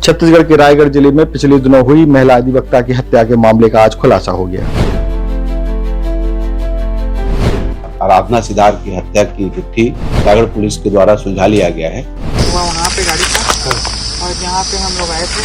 छत्तीसगढ़ के रायगढ़ जिले में पिछले दिनों हुई महिला अधिवक्ता की हत्या के मामले का आज खुलासा हो गया। आराधना सिद्धार्थ की हत्या की चिट्ठी रायगढ़ पुलिस के द्वारा सुलझा लिया गया है। वहाँ पे गाड़ी था और जहाँ पे हम लोग आए थे।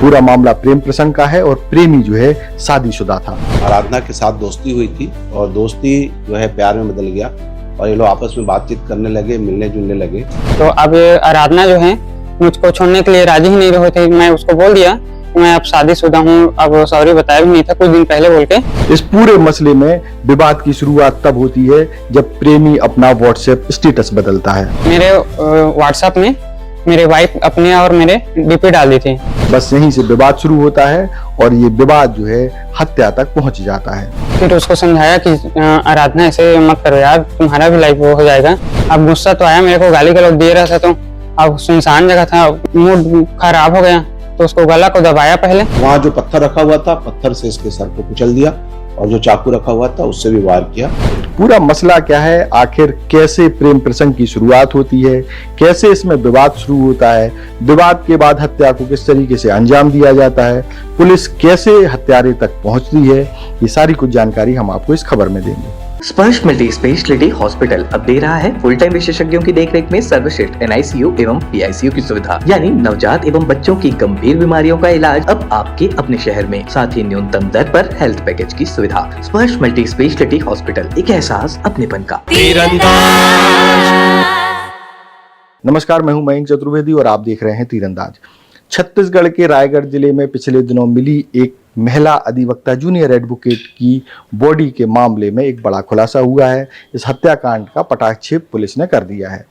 पूरा मामला प्रेम प्रसंग का है और प्रेमी जो है शादीशुदा था। आराधना के साथ दोस्ती हुई थी और दोस्ती जो है प्यार में बदल गया और ये लोग आपस में बातचीत करने लगे, मिलने जुलने लगे। तो अब आराधना जो है मुझको छोड़ने के लिए राजी ही नहीं रहे थे। मैं उसको बोल दिया मैं अब शादीशुदा हूँ। अब सॉरी बताया भी नहीं था कुछ दिन पहले बोल के। इस पूरे मसले में विवाद की शुरुआत तब होती है जब प्रेमी अपना व्हाट्सएप स्टेटस बदलता है। मेरे व्हाट्सएप में मेरे वाइफ अपने और मेरे डीपी डाल दी थी। बस यहीं से विवाद शुरू होता है और ये विवाद जो है हत्या तक पहुंच जाता है। फिर उसको समझाया कि आराधना ऐसे मत करो यार, तुम्हारा भी लाइफ वो हो जाएगा। अब गुस्सा तो आया, मेरे को गाली गलौज दे रहा था तो अब सुनसान जगह था, मूड खराब हो गया तो उसको गला को दबाया पहले। वहाँ जो पत्थर रखा हुआ था, पत्थर से इसके सर को कुचल दिया और जो चाकू रखा हुआ था उससे भी वार किया। पूरा मसला क्या है, आखिर कैसे प्रेम प्रसंग की शुरुआत होती है, कैसे इसमें विवाद शुरू होता है, विवाद के बाद हत्या को किस तरीके से अंजाम दिया जाता है, पुलिस कैसे हत्यारे तक पहुंचती है, ये सारी कुछ जानकारी हम आपको इस खबर में देंगे। स्पर्श मल्टी स्पेशलिटी हॉस्पिटल अब दे रहा है फुल टाइम विशेषज्ञों की देखरेख में सर्वश्रेष्ठ NICU एवं PICU की सुविधा, यानी नवजात एवं बच्चों की गंभीर बीमारियों का इलाज अब आपके अपने शहर में, साथ ही न्यूनतम दर पर हेल्थ पैकेज की सुविधा। स्पर्श मल्टी स्पेशलिटी हॉस्पिटल, एक एहसास अपनेपन का। नमस्कार, मैं हूं मयंक चतुर्वेदी और आप देख रहे हैं तीरंदाज। छत्तीसगढ़ के रायगढ़ जिले में पिछले दिनों मिली एक महिला अधिवक्ता जूनियर एडवोकेट की बॉडी के मामले में एक बड़ा खुलासा हुआ है। इस हत्याकांड का पटाक्षेप पुलिस ने कर दिया है।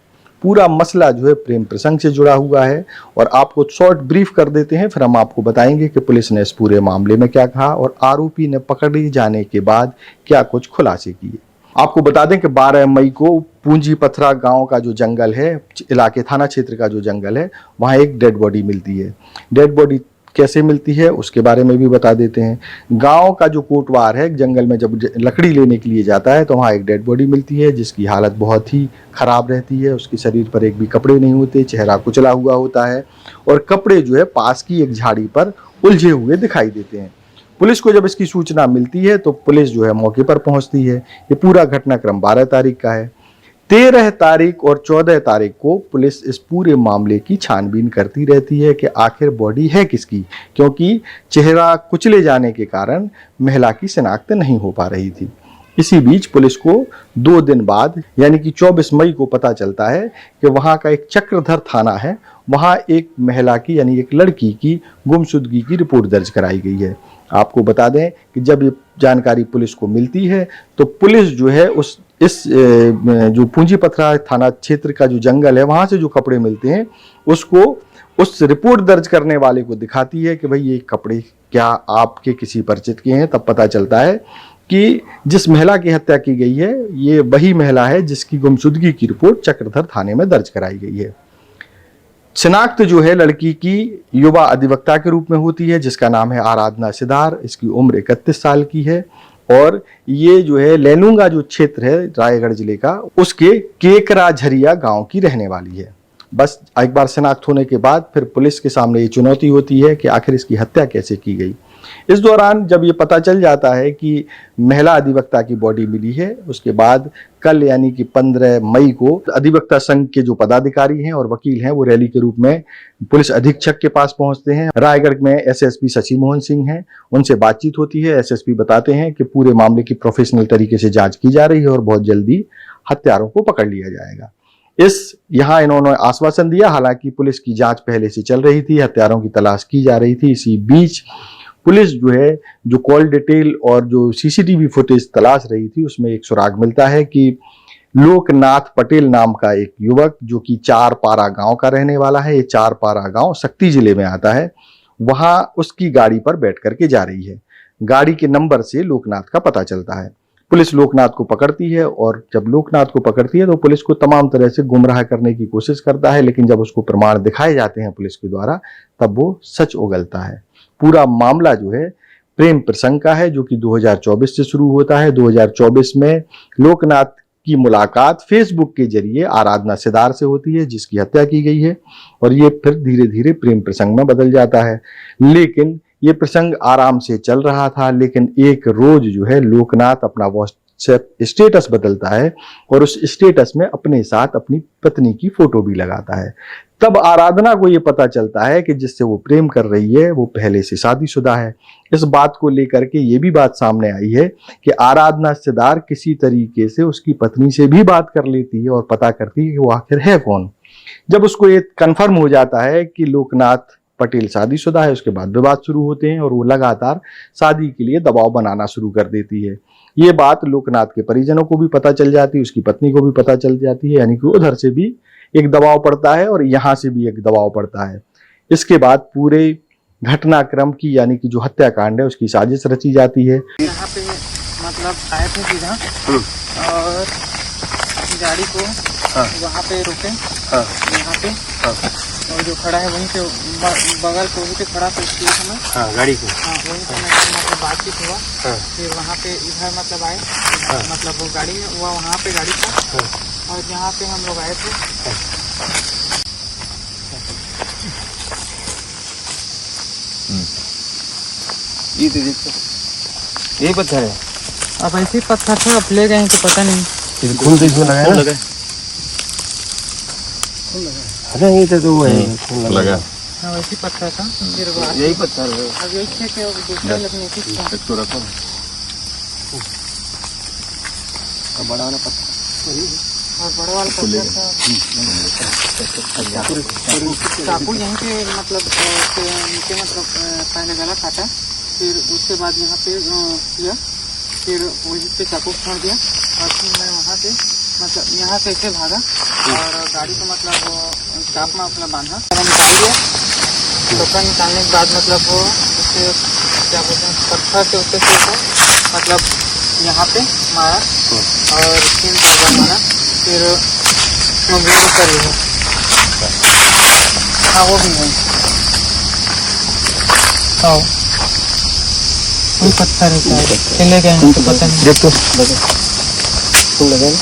पूरा मसला जो है प्रेम प्रसंग से जुड़ा हुआ है और आपको शॉर्ट ब्रीफ कर देते हैं, फिर हम आपको बताएंगे कि पुलिस ने इस पूरे मामले में क्या कहा और आरोपी ने पकड़े जाने के बाद क्या कुछ खुलासे किए। आपको बता दें कि 12 मई को पूंजी पथरा गांव का जो जंगल है, इलाके थाना क्षेत्र का जो जंगल है, वहां एक डेड बॉडी मिलती है। डेड बॉडी कैसे मिलती है उसके बारे में भी बता देते हैं। गांव का जो कोटवार है, जंगल में जब लकड़ी लेने के लिए जाता है तो वहाँ एक डेड बॉडी मिलती है जिसकी हालत बहुत ही खराब रहती है। उसके शरीर पर एक भी कपड़े नहीं होते, चेहरा कुचला हुआ होता है और कपड़े जो है पास की एक झाड़ी पर उलझे हुए दिखाई देते हैं। पुलिस को जब इसकी सूचना मिलती है तो पुलिस जो है मौके पर पहुंचती है। ये पूरा घटनाक्रम 12 तारीख का है। 13 तारीख और 14 तारीख को पुलिस इस पूरे मामले की छानबीन करती रहती है कि आखिर बॉडी है किसकी, क्योंकि चेहरा कुचले जाने के कारण महिला की शिनाख्त नहीं हो पा रही थी। इसी बीच पुलिस को 2 दिन बाद यानी कि 24 मई को पता चलता है कि वहां का एक चक्रधर थाना है, वहां एक महिला की यानी एक लड़की की गुमशुदगी की रिपोर्ट दर्ज कराई गई है। आपको बता दें कि जब ये जानकारी पुलिस को मिलती है तो पुलिस जो है इस जो पूंजी पथरा थाना क्षेत्र का जो जंगल है वहां से जो कपड़े मिलते हैं उसको उस रिपोर्ट दर्ज करने वाले को दिखाती है कि भाई ये कपड़े क्या आपके किसी परिचित के हैं। तब पता चलता है कि जिस महिला की हत्या की गई है ये वही महिला है जिसकी गुमशुदगी की रिपोर्ट चक्रधर थाने में दर्ज कराई गई है। शिनाख्त जो है लड़की की युवा अधिवक्ता के रूप में होती है जिसका नाम है आराधना सिद्धार्थ। इसकी उम्र 31 साल की है और ये जो है लेनुंगा जो क्षेत्र है रायगढ़ जिले का उसके केकरा झरिया गांव की रहने वाली है। बस एक बार शिनाख्त होने के बाद फिर पुलिस के सामने ये चुनौती होती है कि आखिर इसकी हत्या कैसे की गई। इस दौरान जब ये पता चल जाता है कि महिला अधिवक्ता की बॉडी मिली है, उसके बाद कल यानी कि 15 मई को अधिवक्ता संघ के जो पदाधिकारी हैं और वकील हैं वो रैली के रूप में पुलिस अधीक्षक के पास पहुंचते हैं। रायगढ़ में SSP शशि मोहन सिंह हैं, उनसे बातचीत होती है। SSP बताते हैं कि पूरे मामले की प्रोफेशनल तरीके से जांच की जा रही है और बहुत जल्दी हत्यारों को पकड़ लिया जाएगा। यहाँ इन्होंने आश्वासन दिया। हालांकि पुलिस की जांच पहले से चल रही थी, हत्यारों की तलाश की जा रही थी। इसी बीच पुलिस जो है जो कॉल डिटेल और जो CCTV फुटेज तलाश रही थी उसमें एक सुराग मिलता है कि लोकनाथ पटेल नाम का एक युवक जो कि चारपारा गांव का रहने वाला है, ये चारपारा गांव शक्ति जिले में आता है, वहां उसकी गाड़ी पर बैठ करके जा रही है। गाड़ी के नंबर से लोकनाथ का पता चलता है। पुलिस लोकनाथ को पकड़ती है और जब लोकनाथ को पकड़ती है तो पुलिस को तमाम तरह से गुमराह करने की कोशिश करता है, लेकिन जब उसको प्रमाण दिखाए जाते हैं पुलिस के द्वारा तब वो सच उगलता है। पूरा मामला जो है प्रेम प्रसंग का है जो कि 2024 से शुरू होता है। 2024 में लोकनाथ की मुलाकात फेसबुक के जरिए आराधना सिदार से होती है, जिसकी हत्या की गई है, और ये फिर धीरे धीरे प्रेम प्रसंग में बदल जाता है। लेकिन ये प्रसंग आराम से चल रहा था, लेकिन एक रोज जो है लोकनाथ अपना व्हाट्सएप स्टेटस बदलता है और उस स्टेटस में अपने साथ अपनी पत्नी की फोटो भी लगाता है। तब आराधना को ये पता चलता है कि जिससे वो प्रेम कर रही है वो पहले से शादीशुदा है। इस बात को लेकर के ये भी बात सामने आई है कि आराधना सिदार किसी तरीके से उसकी पत्नी से भी बात कर लेती है और पता करती है कि वो आखिर है कौन। जब उसको ये कन्फर्म हो जाता है कि लोकनाथ पटेल शादीशुदा है, उसके बाद विवाद शुरू होते हैं और वो लगातार शादी के लिए दबाव बनाना शुरू कर देती है। ये बात लोकनाथ के परिजनों को भी पता चल जाती है, उसकी पत्नी को भी पता चल जाती है, यानी कि उधर से भी एक दबाव पड़ता है और यहाँ से भी एक दबाव पड़ता है। इसके बाद पूरे घटनाक्रम की यानी कि जो हत्याकांड है उसकी साजिश रची जाती है। यहाँ पे मतलब आए थे सीधा और गाड़ी को वहाँ पे रुके, यहाँ पे और जो खड़ा है वहीं पे बगल पे वहीं पे खड़ा था इसलिए समय गाड़ी को वहीं पे मतलब बातचीत हुआ। फिर वहाँ पे इधर मतलब आए, मतलब वो गाड़ी में हुआ, वहाँ पे गाड़ी था और यहाँ पे हम लोग आए थे। ये तो देखो यही पत्थर है। अब ऐसे ही पत्थर था, अब ले गए तो पता नहीं। खून तो इसमें लगा है ना? अरे ये तो वो है खून लगा। हाँ वैसे ही पत्थर था। फिर यही पत्थर है। अब यही थे कि दूसरे लगने की तो रखो बड़ा वाला पत्थर और बड़ा वाला पत्थर था। चाकू यहीं पे मतलब नीचे मतलब पहले गला काटा, फिर उसके बाद यहाँ पे किया, फिर वहीं पे चाकू छोड़ दिया और फिर मैं वहाँ से मतलब यहाँ से ऐसे भागा और गाड़ी को मतलब स्टाफ में अपना बांधा और निकाल दिया। टोकरा निकालने के बाद मतलब वो उससे क्या बोलते हैं पत्थर से उससे मतलब यहाँ पे मारा और 3 बार मारा, फिर वो भी कर रही है। हाँ वो भी है। हाँ कोई पत्थर है चले गए तो पता नहीं। देख तो लगा ना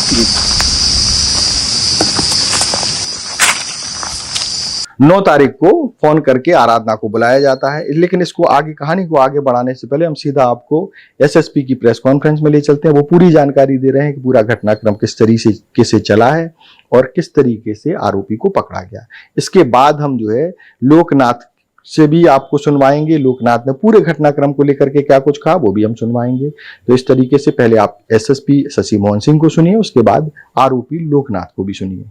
9 तारीख को फोन करके आराधना को बुलाया जाता है। लेकिन इसको आगे कहानी को आगे बढ़ाने से पहले हम सीधा आपको एसएसपी की प्रेस कॉन्फ्रेंस में ले चलते हैं। वो पूरी जानकारी दे रहे हैं कि पूरा घटनाक्रम किस तरीके से चला है और किस तरीके से आरोपी को पकड़ा गया। इसके बाद हम जो है लोकनाथ से भी आपको सुनवाएंगे, लोकनाथ ने पूरे घटनाक्रम को लेकर के क्या कुछ कहा वो भी हम सुनवाएंगे। तो इस तरीके से पहले आप एसएसपी शशि मोहन सिंह को सुनिए, उसके बाद आरोपी लोकनाथ को भी सुनिए।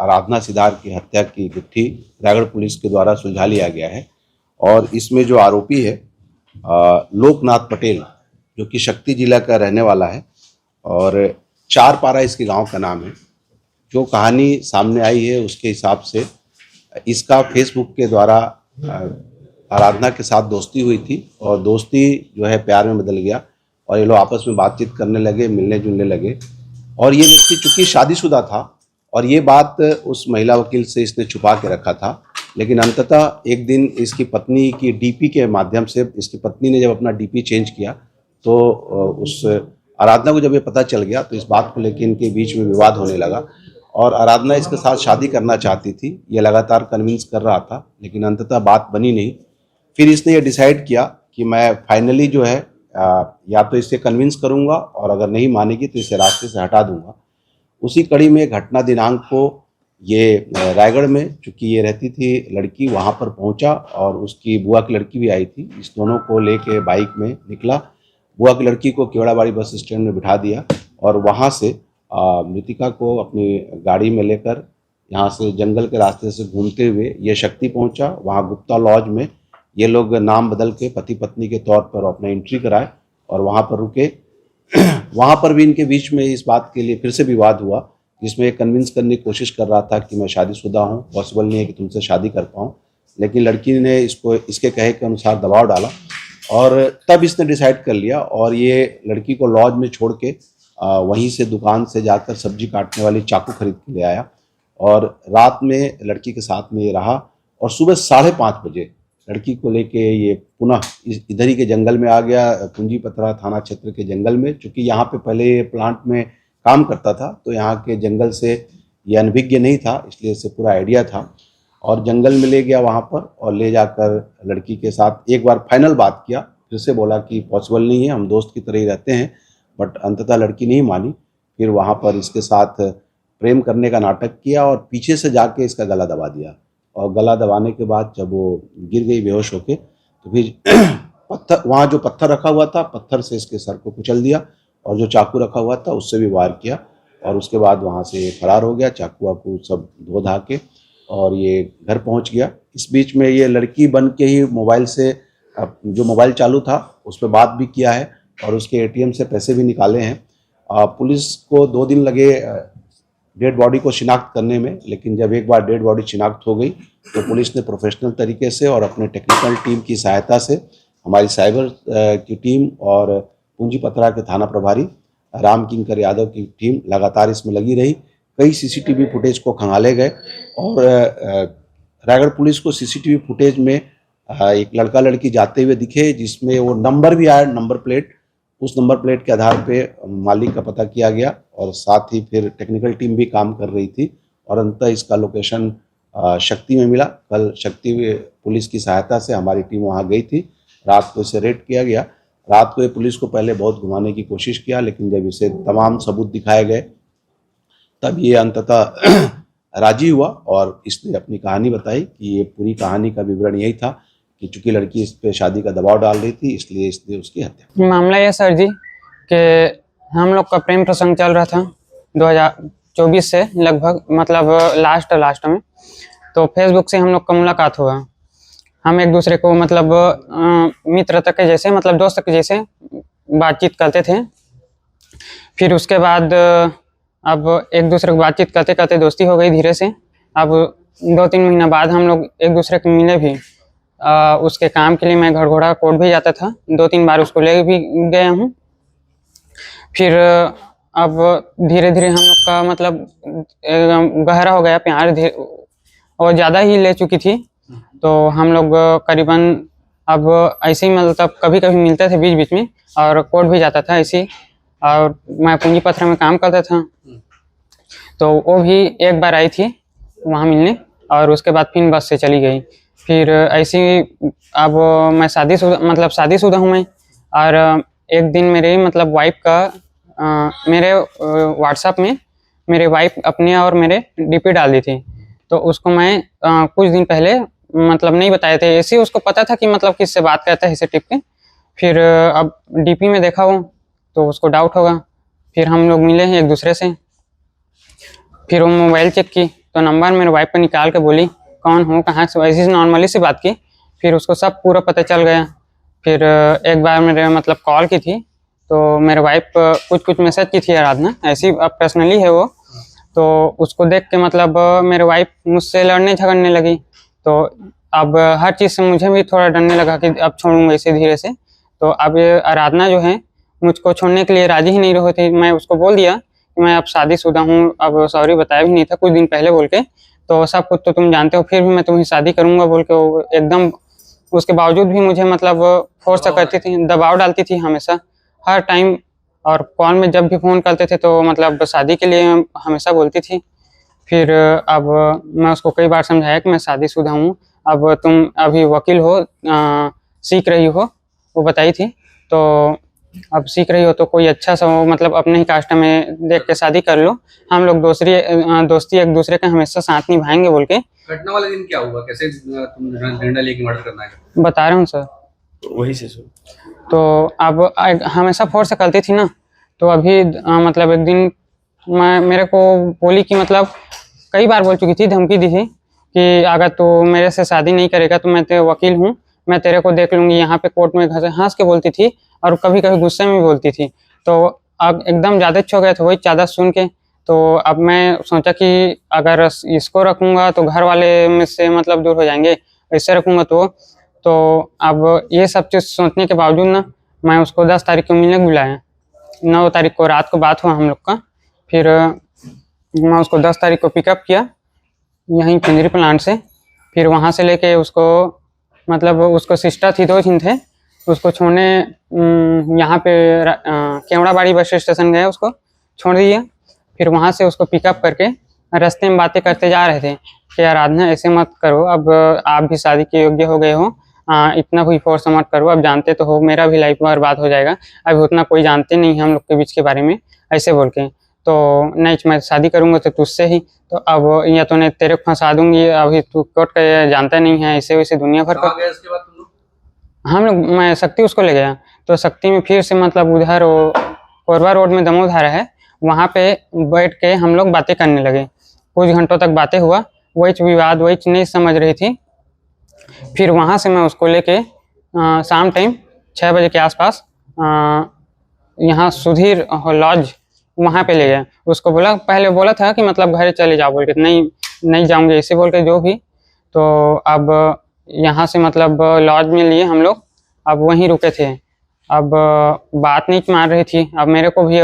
आराधना सिदार की हत्या की गुत्थी रायगढ़ पुलिस के द्वारा सुलझा लिया गया है और इसमें जो आरोपी है लोकनाथ पटेल, जो कि शक्ति जिला का रहने वाला है और चारपारा इसके गांव का नाम है। जो कहानी सामने आई है उसके हिसाब से इसका फेसबुक के द्वारा आराधना के साथ दोस्ती हुई थी और दोस्ती जो है प्यार में बदल गया और ये लोग आपस में बातचीत करने लगे, मिलने जुलने लगे। और ये व्यक्ति चूंकि शादीशुदा था और ये बात उस महिला वकील से इसने छुपा के रखा था, लेकिन अंततः एक दिन इसकी पत्नी की डीपी के माध्यम से इसकी पत्नी ने जब अपना डीपी चेंज किया तो उस आराधना को जब ये पता चल गया तो इस बात को लेकर इनके बीच में विवाद होने लगा और आराधना इसके साथ शादी करना चाहती थी। ये लगातार कन्विंस कर रहा था लेकिन अंततः बात बनी नहीं। फिर इसने ये डिसाइड किया कि मैं फाइनली जो है या तो इससे कन्विंस करूँगा और अगर नहीं मानेगी तो इसे रास्ते से हटा दूंगा। उसी कड़ी में घटना दिनांक को ये रायगढ़ में चूँकि ये रहती थी लड़की, वहाँ पर पहुँचा और उसकी बुआ की लड़की भी आई थी। इस दोनों को लेके बाइक में निकला, बुआ की लड़की को केवड़ाबाड़ी बस स्टैंड में बिठा दिया और वहाँ से मृतिका को अपनी गाड़ी में लेकर यहाँ से जंगल के रास्ते से घूमते हुए ये शक्ति पहुँचा। वहाँ गुप्ता लॉज में ये लोग नाम बदल के पति पत्नी के तौर पर अपना एंट्री कराए और वहाँ पर रुके। वहाँ पर भी इनके बीच में इस बात के लिए फिर से विवाद हुआ, जिसमें एक कन्विंस करने की कोशिश कर रहा था कि मैं शादीशुदा हूँ, पॉसिबल नहीं है कि तुमसे शादी कर पाऊँ। लेकिन लड़की ने इसको इसके कहे के अनुसार दबाव डाला और तब इसने डिसाइड कर लिया और ये लड़की को लॉज में छोड़ के वहीं से दुकान से जाकर सब्जी काटने वाली चाकू खरीद के ले आया और रात में लड़की के साथ में ये रहा और सुबह 5:30 बजे लड़की को लेके ये पुनः इधर ही के जंगल में आ गया, कुंजी पथरा थाना क्षेत्र के जंगल में। चूँकि यहाँ पे पहले ये प्लांट में काम करता था, तो यहाँ के जंगल से ये अनभिज्ञ नहीं था, इसलिए इसे पूरा आइडिया था और जंगल में ले गया वहाँ पर और ले जाकर लड़की के साथ एक बार फाइनल बात किया, फिर से बोला कि पॉसिबल नहीं है, हम दोस्त की तरह ही रहते हैं, बट अंततः लड़की नहीं मानी। फिर वहाँ पर इसके साथ प्रेम करने का नाटक किया और पीछे से जाके इसका गला दबा दिया और गला दबाने के बाद जब वो गिर गई बेहोश होके, तो फिर पत्थर, वहाँ जो पत्थर रखा हुआ था, पत्थर से इसके सर को कुचल दिया और जो चाकू रखा हुआ था उससे भी वार किया और उसके बाद वहाँ से फरार हो गया, चाकू वाकू सब धो धा के, और ये घर पहुँच गया। इस बीच में ये लड़की बन के ही मोबाइल से, जो मोबाइल चालू था उस पर बात भी किया है और उसके एटीएम से पैसे भी निकाले हैं। पुलिस को 2 दिन लगे डेड बॉडी को शिनाख्त करने में, लेकिन जब एक बार डेड बॉडी शिनाख्त हो गई तो पुलिस ने प्रोफेशनल तरीके से और अपने टेक्निकल टीम की सहायता से, हमारी साइबर की टीम और पूंजीपतरा के थाना प्रभारी राम किंकर यादव की टीम लगातार इसमें लगी रही। कई सीसीटीवी फुटेज को खंगाले गए और रायगढ़ पुलिस को सीसीटीवी फुटेज में एक लड़का लड़की जाते हुए दिखे, जिसमें वो नंबर भी आया, नंबर प्लेट, उस नंबर प्लेट के आधार पे मालिक का पता किया गया और साथ ही फिर टेक्निकल टीम भी काम कर रही थी और अंततः इसका लोकेशन शक्ति में मिला। कल शक्ति पुलिस की सहायता से हमारी टीम वहाँ गई थी, रात को इसे रेड किया गया। रात को ये पुलिस को पहले बहुत घुमाने की कोशिश किया, लेकिन जब इसे तमाम सबूत दिखाए गए तब ये अंततः राजी हुआ और इसने अपनी कहानी बताई कि ये पूरी कहानी का विवरण यही था कि चूंकि लड़की इस पे शादी का दबाव डाल रही थी, इसलिए इसने उसकी हत्या। मामला यह सर जी कि हम लोग का प्रेम प्रसंग चल रहा था 2024 से लगभग, मतलब लास्ट में, तो फेसबुक से हम लोग का मुलाकात हुआ। हम एक दूसरे को मतलब मित्रता के जैसे, मतलब दोस्त के जैसे बातचीत करते थे। फिर उसके बाद अब एक दूसरे को बातचीत करते करते दोस्ती हो गई धीरे से। अब 2-3 महीना बाद हम लोग एक दूसरे को मिले भी। उसके काम के लिए मैं घड़घोड़ा कोर्ट भी जाता था, 2-3 बार उसको ले भी गया हूँ। फिर अब धीरे धीरे हम लोग का मतलब गहरा हो गया प्यार, और ज़्यादा ही ले चुकी थी। तो हम लोग करीबन अब ऐसे ही मतलब कभी कभी मिलते थे बीच बीच में, और कोर्ट भी जाता था ऐसे ही। और मैं पूंजीपत्र में काम करता था, तो वो भी एक बार आई थी वहाँ मिलने और उसके बाद फिर बस से चली गई। फिर ऐसे ही अब मैं शादीशुदा हूँ मैं। और एक दिन मेरे मतलब वाइफ का मेरे व्हाट्सएप में मेरे वाइफ अपने और मेरे डीपी डाल दी थी, तो उसको मैं कुछ दिन पहले मतलब नहीं बताए थे, ऐसे ही उसको पता था कि मतलब किससे बात करता है इसे टिप के। फिर अब डीपी में देखा वो, तो उसको डाउट होगा। फिर हम लोग मिले हैं एक दूसरे से, फिर वो मोबाइल चेक की तो नंबर मेरे वाइफ पे निकाल के बोली कौन हो, कहाँ से, ऐसी नॉर्मली से बात की। फिर उसको सब पूरा पता चल गया। फिर एक बार मेरे मतलब कॉल की थी, तो मेरे वाइफ कुछ मैसेज की थी आराधना, ऐसी अब पर्सनली है वो। तो उसको देख के मतलब मेरे वाइफ मुझसे लड़ने झगड़ने लगी। तो अब हर चीज़ से मुझे भी थोड़ा डरने लगा कि अब छोड़ूंगा इसे धीरे से। तो अब आराधना जो है मुझको छोड़ने के लिए राजी ही नहीं रही थी। मैं उसको बोल दिया कि मैं अब शादीशुदा हूँ, अब सॉरी बताया भी नहीं था कुछ दिन पहले बोल के, तो सब कुछ तो तुम जानते हो, फिर भी मैं तुम्हें शादी करूँगा बोल के वो एकदम, उसके बावजूद भी मुझे मतलब फोर्स करती थी, दबाव डालती थी हमेशा हर टाइम। और कॉल में जब भी फ़ोन करते थे तो मतलब शादी के लिए हमेशा बोलती थी। फिर अब मैं उसको कई बार समझाया कि मैं शादीशुदा हूँ, अब तुम अभी वकील हो, सीख रही हो, वो बताई थी। तो अब सीख रही हो तो कोई अच्छा सा हो, मतलब अपने ही कास्ट में देख के शादी कर लो, हम लोग दोस्ती एक दूसरे का हमेशा साथ निभाएंगे बोल के। घटना वाले दिन क्या हुआ, कैसे तुम निर्णय लेके मर्डर करना है? बता रहा हूँ सर, वही से सुन। तो अब हमेशा फोर्स करती थी ना, तो अभी मतलब एक दिन मेरे को बोली कि मतलब कई बार बोल चुकी थी, धमकी दी थी कि अगर तू मेरे से शादी नहीं करेगा तो मैं तेरे वकील हूँ, मैं तेरे को देख लूँगी। यहाँ पे कोर्ट में हंस के बोलती थी और कभी कभी गुस्से में भी बोलती थी। तो अब एकदम ज़्यादा हो गया था वही ज़्यादा सुन के। तो अब मैं सोचा कि अगर इसको रखूँगा तो घर वाले में से मतलब दूर हो जाएंगे, ऐसे रखूँगा तो अब ये सब चीज़ सोचने के बावजूद ना मैं उसको 10 तारीख को मिलने बुलाया। 9 तारीख को रात को बात हुआ हम लोग का। फिर मैं उसको 10 तारीख को पिकअप किया यहीं पिंजरी प्लांट से। फिर वहाँ से लेके उसको मतलब उसको सिस्टर थी, 2 दिन थे, उसको छोड़ने यहाँ पे केवड़ाबाड़ी बस स्टेशन गए, उसको छोड़ दिया। फिर वहाँ से उसको पिकअप करके रास्ते में बातें करते जा रहे थे कि आराधना ऐसे मत करो, अब आप भी शादी के योग्य हो गए हो, इतना भी फोर्स मत करो, अब जानते तो हो मेरा भी लाइफ बर्बाद हो जाएगा, अभी उतना कोई जानते नहीं हम लोग के बीच के बारे में, ऐसे बोल के। तो नहीं, मैं शादी करूँगा तो तुझसे ही, तो अब या तो नहीं तेरे को फंसा दूंगी, अभी तू कोर्ट का जानता नहीं है, ऐसे वैसे दुनिया भर का। कहाँ गए इसके बाद तुम लोग? हम लोग, मैं शक्ति उसको ले गया, तो शक्ति में फिर से मतलब उधर कोरबा रोड में दमोधारा है, वहाँ पे बैठ के हम लोग बातें करने लगे। कुछ घंटों तक बातें हुआ, वही विवाद वही नहीं समझ रही थी। फिर वहाँ से मैं उसको लेके शाम टाइम 6 बजे के आसपास यहाँ सुधीर लॉज वहाँ पे ले गया। उसको बोला, पहले बोला था कि मतलब घर चले जाओ बोल के, नहीं जाऊँगे ऐसे बोल के जो भी। तो अब यहाँ से मतलब लॉज में लिए हम लोग, अब वहीं रुके थे। अब बात नहीं मान रही थी, अब मेरे को भी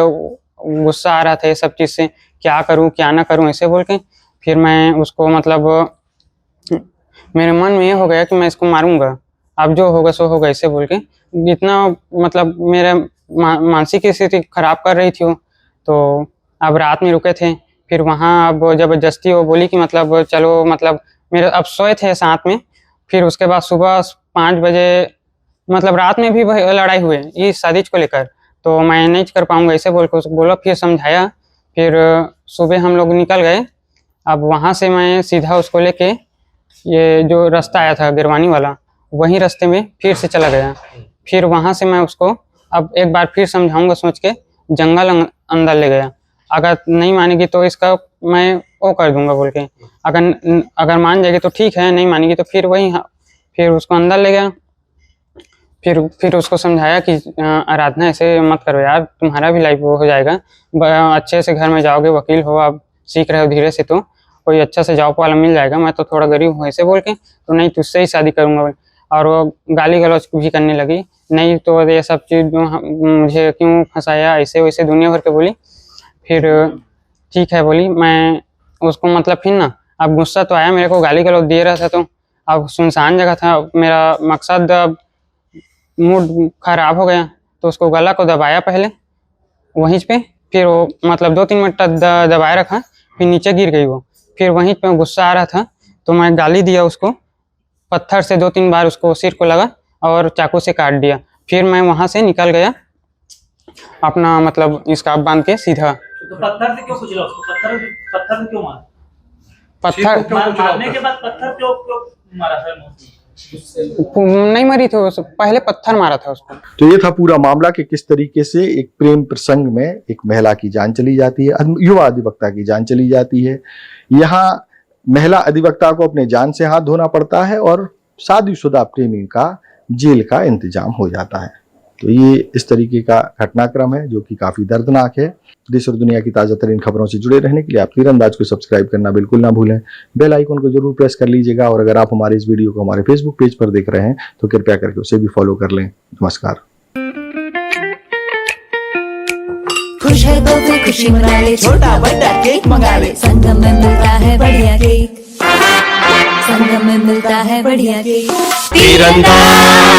गुस्सा आ रहा था ये सब चीज़ से, क्या करूँ क्या ना करूँ ऐसे बोल के। फिर मैं उसको मतलब मेरे मन में ये हो गया कि मैं इसको मारूंगा, अब जो होगा सो होगा ऐसे बोल के। इतना मतलब मेरे मानसिक स्थिति खराब कर रही थी वो। तो अब रात में रुके थे, फिर वहाँ अब जबरदस्ती वो बोली कि मतलब चलो, मतलब मेरे अब सोए थे साथ में। फिर उसके बाद सुबह 5 बजे मतलब रात में भी लड़ाई हुई इस शादी को लेकर, तो मैं नहीं कर पाऊंगा ऐसे बोल के उसको बोला। फिर समझाया, फिर सुबह हम लोग निकल गए। अब वहाँ से मैं सीधा उसको लेके ये जो रास्ता आया था गिरवानी वाला, वहीं रास्ते में फिर से चला गया। फिर वहाँ से मैं उसको अब एक बार फिर समझाऊंगा सोच के जंगल अंदर ले गया। अगर नहीं मानेगी तो इसका मैं वो कर दूंगा बोल के, अगर मान जाएगी तो ठीक है, नहीं मानेगी तो फिर वही, फिर उसको अंदर ले गया। फिर उसको समझाया कि आराधना ऐसे मत करो यार, तुम्हारा भी लाइफ वो हो जाएगा, अच्छे से घर में जाओगे, वकील हो, आप सीख रहे हो धीरे से, तो कोई अच्छा से जॉब वाला मिल जाएगा, मैं तो थोड़ा गरीब हूँ ऐसे बोल के। तो नहीं, तुझसे ही शादी करूँगा। और वो गाली गलौज भी करने लगी, नहीं तो ये सब चीज़ मुझे क्यों फंसाया, ऐसे वैसे दुनिया भर के बोली। फिर ठीक है बोली, मैं उसको मतलब फिर ना अब गुस्सा तो आया मेरे को, गाली गलौज दे रहा था, तो अब सुनसान जगह था, मेरा मकसद अब मूड खराब हो गया, तो उसको गला को दबाया पहले वहीं पे। फिर वो मतलब 2-3 मिनट दबाए रखा, फिर नीचे गिर गई वो। फिर वहीं पे गुस्सा आ रहा था, तो मैं गाली दिया उसको, पत्थर से 2-3 बार उसको सिर को लगा और चाकू से काट दिया। फिर मैं वहाँ से निकल गया अपना मतलब स्कार्फ बांध के सीधा। तो पत्थर से क्यों कुचला उसको? पत्थर से क्यों मारा? पत्थर मारने के बाद पत्थर क्यों मारा था? नहीं मरी थी, पहले पत्थर मारा था उसको। तो ये था पूरा मामला कि किस तरीके से एक प्रेम प्रसंग में एक महिला की जान चली जाती है, युवा अधिवक्ता की जान चली जाती है। यहाँ महिला अधिवक्ता को अपने जान से हाथ धोना पड़ता है और शादीशुदा प्रेमी का जेल का इंतजाम हो जाता है। तो ये इस तरीके का घटनाक्रम है जो कि काफी दर्दनाक है। देश और दुनिया की ताजा तरीन खबरों से जुड़े रहने के लिए आप तीरंदाज को सब्सक्राइब करना बिल्कुल ना भूलें। बेल आइकन को जरूर प्रेस कर लीजिएगा, और अगर आप हमारे इस वीडियो को हमारे फेसबुक पेज पर देख रहे हैं तो कृपया करके उसे भी फॉलो कर लें। नमस्कार। खुश है तो फिर खुशी मना ले, छोटा बड़ा केक मंगा ले, संगम में मिलता है बढ़िया केक, संगम में मिलता है बढ़िया केक। तीरंदाज।